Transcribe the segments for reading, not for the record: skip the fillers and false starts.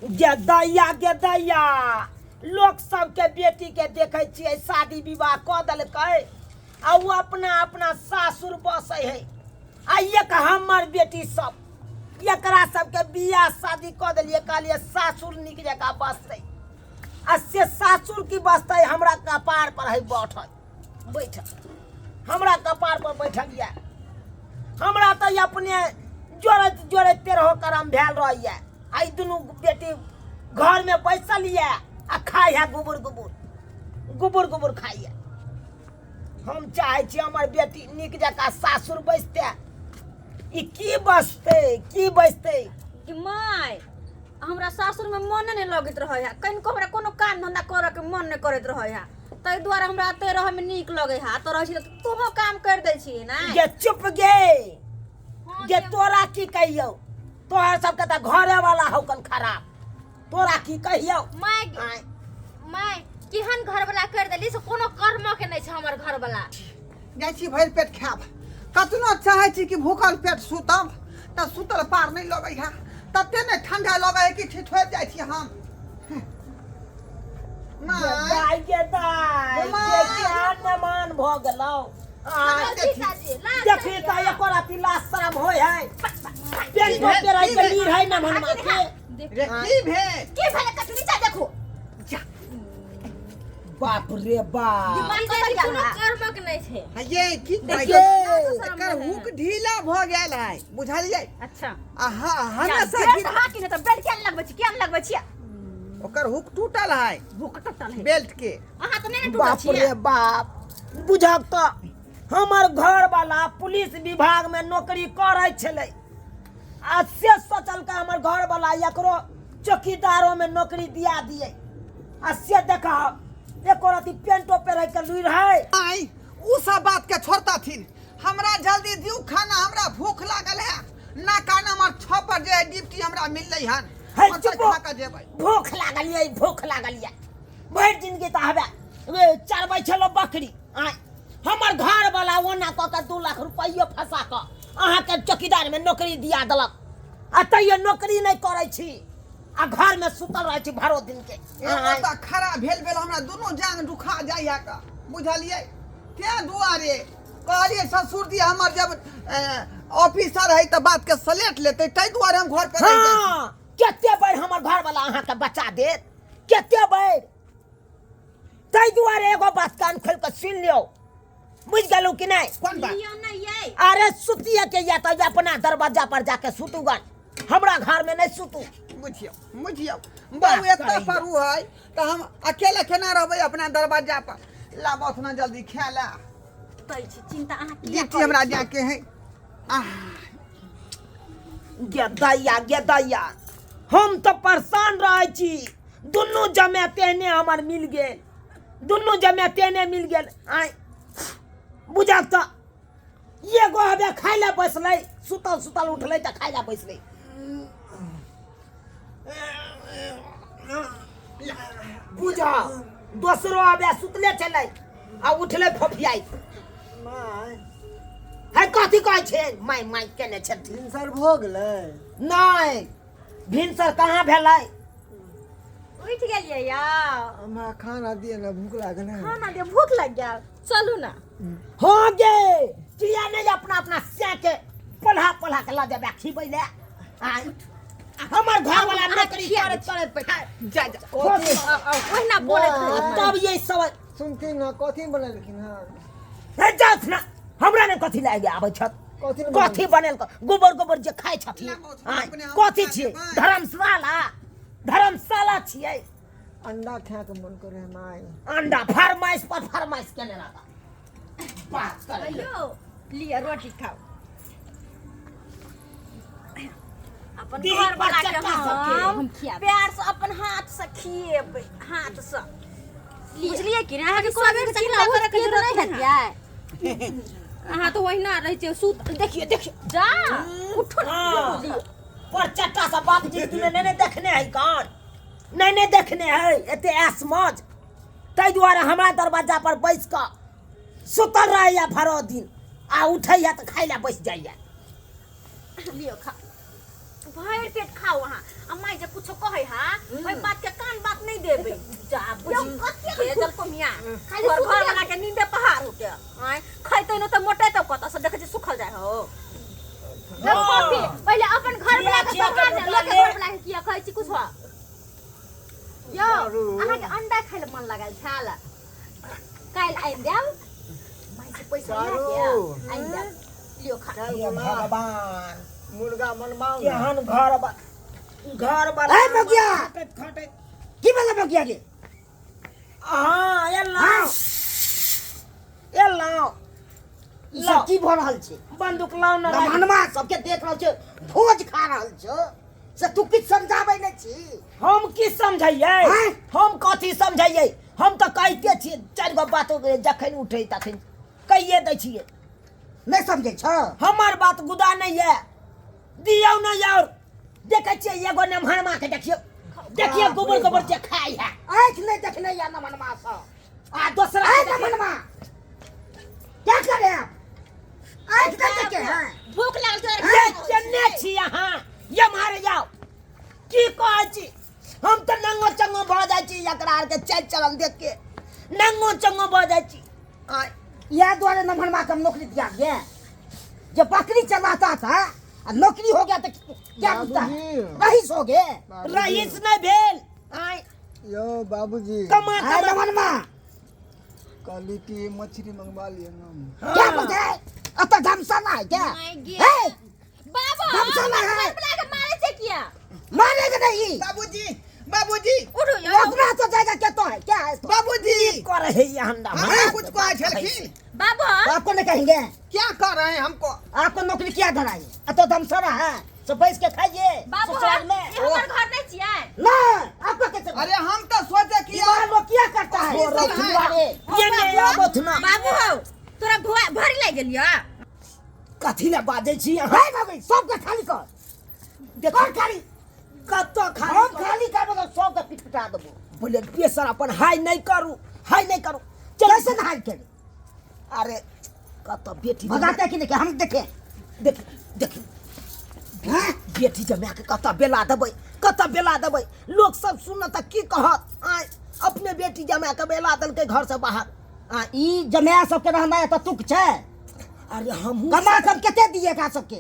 गे दैया लोग सबके बेटी के देखे छियै शादी विवाह क देलकै आ वो अपना अपना सासुर बसे है आ एक हमर बेटी सब एकरा सबके बियाह शादी क देलिए कहलिए सासुर निक जगह बसते आ से सासुर की बसते हमरा कपार पर है बैठ हमरा कपार पर बैठल या हमरा तो अपने जोड़त जोड़त 13 करम भेल रहिए आई दोनों बेटी घर में बैसल ये आ खाई है गुबुर खाइए हम चाहे छी हमर बेटी निक जका सासुर बैसते ई की बसते माय हमरा सासुर में मन नहीं लगत रहे है कनको हमरा कोनो काम धंधा करे के मन नहीं करत रहे है तै द्वारा हमरा अते रहे में नीक लगे है तो रहे छी तुमो काम कर दै छी ना ये चुप गे तोरा की कहियो तोहर सबके त घरे वाला हौकन खराब तोरा की कहियो माय केहन घर वाला कर देली से कोनो कर्म के नहीं छै हमर घर वाला जाइ छी भरि पेट खाब कतनो चाहे छी कि भूखल पेट सुतब त सुतल पार नहीं लगे है तते ने ठंडा लगे है कि ठिठोर जाइ छी हम दाई क्या नमान भ गेलौ देखी त एको राती लाश शरम होय है पेट पे रह के लीर है न मनवा के रे की भेले कटनी चा देखो बाप रे बाप कोनो कर्म के नहीं छै ये की एकर हुक ढीला भ गेल है बुझलियै अच्छा आहा हने से हाकी ने त बेल्ट के लगबै छी केम लगबै छी ओकर हुक टूटल है हुक टूटल है बेल्ट के अहा त नहीं टूटल बाप छी रे बाप बुझब त हमर घर वाला पुलिस विभाग में नौकरी करे छले आ से सोचल का हमर घर वाला एकरो चौकीदारों में नौकरी दिया दिए आ से देखा एको राती पेंटो पे रह के लुई रहे आई उ सब बात के छोड़ता थी हमरा जल्दी दियो खाना हमरा भूख लागल है ना काना हमर 6 पर जे ड्यूटी हमरा मिललै हन है हम चुप खा के जेबै भूख लागल ये भर जिंदगी त हबे चरबै छलो बकरी आय हमर घर वाला ओना क के 2 लाख रुपया फंसा क अहाँ के चौकीदार में नौकरी दिया दलक आ तैयो नौकरी नहीं करे छी आ घर में सुतल रहे छी भरो दिन के त खरा भेल हमरा दोनों जान दुखा जाय है का बुझलियै ते दुआरे कहलिए ससुर जी हमर जब ऑफिसर है त बात के सलेट लेते तै दुआरे हम घर पे रह जाय हां केते बार हमर घर वाला अहाँ के बचा देत केते बार तै दुआरे एगो बात कान खोल के सुन लियो बुझ गेलौ कि नहीं कोन बात लियो नहीं ये अरे सुतिए के या तो अपना दरवाजा पर जाके सुतूगन हमरा घर में नहीं सुतू बुझियो बहु एतना परू है त हम अकेले केना रहबै अपना दरवाजा पर ला उतना जल्दी खेला तै छी चिंता अहाँ की ड्यूटी हमरा जाके है गे दैया हम तो परेशान रहे छी दुनू जमे तेने हमर मिल गेल आय बुझब त ये गो हबे खाइ ले बैसलै सुतल उठलै त खाइ ले बैसलै बुझा दोसरो हबे सुतले छलै आ उठलै फोफियाई है कथी कहै छै माय केने छथिन सर भो गेलै नहीं भिनसर कहाँ भेलै उठ गेलिए या हमरा खाना दिए ना भूख लागल है खाना दे भूख लग गया चलू ना हो गे चिया नहीं अपना से के पल्हा के ला देबे खिबै ले आय हमर घर वाला नौकरी करत बैठा जा ओहिना बोलत तब ये सब सुनती ना कथी बनेलखिन हां है जात ना हमरा ने कथी लागे आबै छत कथी बनेल गोबर जे खाइ छथिन कथी छियै धर्मशाला छियै अंडा खाए के मन करे माय अंडा फरमाइश पर फरमाइश केने रहता बात कर लो लिया रोटी खाओ अपन घर वाला के हम प्यार से अपन हाथ से खिएबै हाथ से बुझलिए कि ना कि कोई भी चिंता करे के जरूरत नहीं है अहाँ तो वही ना रहे छे सूत देखिए जा उठो पर चट्टा सा बात जिंदगी में नहीं देखने है कान नहीं देखने है एते ऐसमज तै द्वारा हमरा दरवाजा पर बैस क सुतल रह या भरो दिन आ उठैया त खाइला बैस जाइया लियो खा भर पेट खाओ वहाँ अम्मा जे कुछ कहे हा खाली घर बना के नींदे पहाड़ हो के आय खइते न त मोटे त कत से देखे छी सुखल जाय हो जब कॉफी पहले अपन घर बना के पका दे लोग घर बना के किया खाइ छी कुछ यो अहाँ के अंडा खाइ मन लागल छाल काल आइन देव माई से पैसा लेके आइन देव लियो खा भगवान मुर्गा मनमाओ केहन घर बना ए मगिया खटे की बोला मगिया के हाँ लाओ ई सब की भ रहल छै बंदूक लाओ ना ब्राह्मणवा सबके देख रहल छै भोज खा रहल छ से तू किछ समझाबै नै छी हम की समझैयै हैं? हम कथी समझैयै हम तो कहिते छियै 4 गो बात जखन उठै तखन कहिए दै छियै नै समझै छ हमर बात गुदा नहीं है दियौ न यार देखे छियै एगो नमहरमा के देखिए गोबर जे खाई है आँख नै देखले या नमनमा स आ दूसरा ए नमनमा क्या करे आप आँख नै देखे हैं भूख लागल ये तोर जन्ने छी यहाँ ये मारे जाओ की कहै छी हम तो नंगो चंगो भ जाय छी एकरा आर के चल देख के नंगो चंगो भ जाय छी आ या द्वारा नमनमा का नौकरी दिया गया जो बकरी चलाता था और नौकरी हो गया तो क्या होता है रईस हो गए रईस नहीं भेल आय यो बाबूजी कमाता नमनमा काली की मछली मंगवा लिए ना क्या बोलते हैं अब तो धमसाना है क्या है बाबा धमसाना है बना के मारे से किया मारेगा नहीं बाबूजी उठो यार अपना तो जाएगा क्या तो है क्या है तो बाबूजी कर है ये हंडा हमरा कुछ कहे छलखिन बाबा तो आपको नहीं कहेंगे क्या कर रहे हैं हमको आपको नौकरी क्या धराई अब तो धमसाना है तो बैठ के खाइए बाबू ससुराल ये में हमर घर नहीं छियै ना आपका कैसे अरे हम तो सोचे कि ये लोग क्या करता है वो रखवा रखवारे। ये नहीं आबत ना बाबू तोरा भरी लाग गेलियो कथी ले बाजै छी है अहाँ बाबू सबके खाली कर देखो कर खाली कत्तो हम खाली खाली करबो तो सबके पिटपिटा देबो बोले पेशर अपन हाय नहीं करू कैसे नहाल के अरे कत्तो बेटी भगाते कि नहीं हम देखे देख देख हैं बेटी जमा के कत्ता बेला देबै लोग सब सुनत की कहत आय अपने बेटी जमा के बेला दल के घर से बाहर आ ई जमाया सबके रहना है तो तुक छै अरे हमहू कमा सब केते दिएगा सबके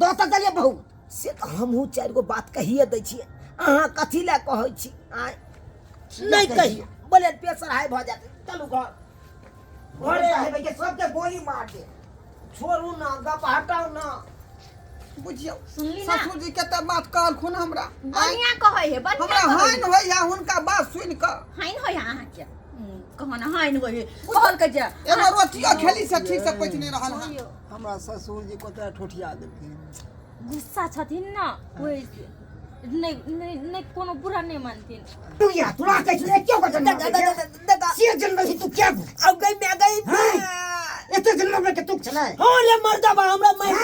दो तो दलिए बहुत से तो हमहू 4 गो बात कहिए दै छियै अहाँ कथी ले कहै छी आय नहीं कहिए बोले पेशर हाय भ जाते चलू घर घरे है के सबके गोली मार दे छोड़ू ना गप हटाओ ना बुझियो सुनली ना? ससुर जी कते बात कहलखुन हमरा बढ़िया कहै है हमरा बढ़िया हाइन होइया हुनका बात सुनि कऽ हाइन होय अहाँ के कहो ना हाइन होय कहल के जा एगो रोटियो खेली से ठीक से पचि नहीं रहल है हमरा ससुर जी कोता ठोठिया देलखिन गुस्सा छथिन ना ओइ नहीं कोनो बुरा नहीं मानथिन तू या तुरा कैसे क्यों कर से जन्म ही तू क्या अब गई मैं गई एते जन्म में के तुक छले हो ले मर्दा बा हमरा मार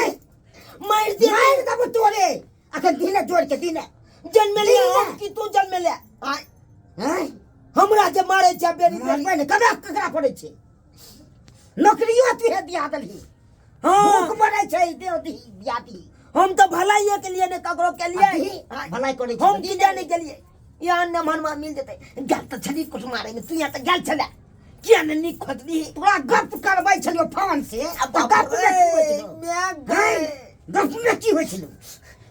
दे मार दब तोरे अखन दिने जोड़ के दिने जन्म ले हम की तू जन्म ले आय हैं हमरा जे मारे छै बेरी बेरी पहले कदा ककरा पड़े छै नौकरियो तू है दिया दलही हां भूख मरे छै देव दी दिया दी हम तो भलाई के लिए ने ककरो के लिए भलाई करे छै हम की जाने के लिए यहाँ न मनवा मिल जते गल तो छली कुछ मारे में तू यहाँ तो गल छले किया ने नी खोदली तोरा गप करबै छलियो फोन से अब तो गप में की होय छलो मैं गए गप में की होय छलो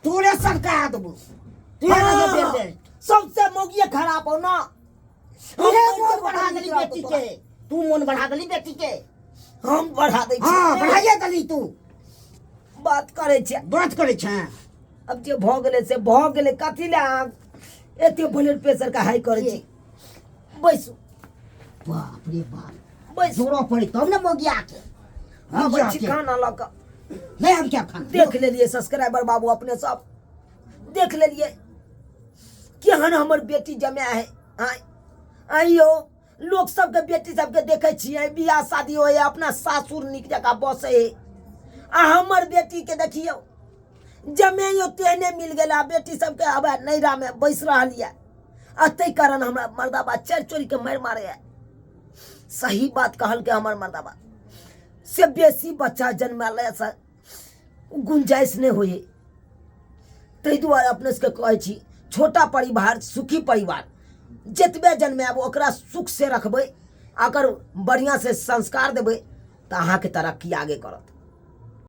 तोरे सरकार देबो तू ना बेल दे सबसे मोगिए खराब हो ना तूने मन बढ़ा दली बेटी के तू मन बढ़ा दली बेटी के हम बढ़ा दै छी हां बढ़ाइए दली तू बात करे छै बात करे छै अब जे भ गेले से भ गेले कथी ले एते ब्लड प्रेशर का हाई करे छी बैसू बाप रे बाप बैसू जोरो पड़ी तब ना मोगिया के हम मोगिया छी के खाना ला के नहीं हम क्या खाना देख लेलिए सब्सक्राइबर बाबू अपने सब देख लेलिए केहन हमर बेटी जमा है आइयो लोग सबके बेटी सबके देखे छियै बियाह शादी होय अपना सासुर निक जगह बसे है आ हमर बेटी के देखियो जमे तेहने मिल गेला बेटी सबके अब नैरा में बैस रहल है अते कारण हमरा मर्दाबा चोरी चोरी के मार मारे है सही बात कहल के हमर मर्दाबा से बेसी बच्चा जन्माले से गुंजाइश नहीं होए ताहि दुआरे अपने सबके कहै छी छोटा परिवार सुखी परिवार जतबे जन्माब ओकरा सुख से रखबै अगर बढ़िया से संस्कार देबै तो अहाँ के तरक्की आगे करत।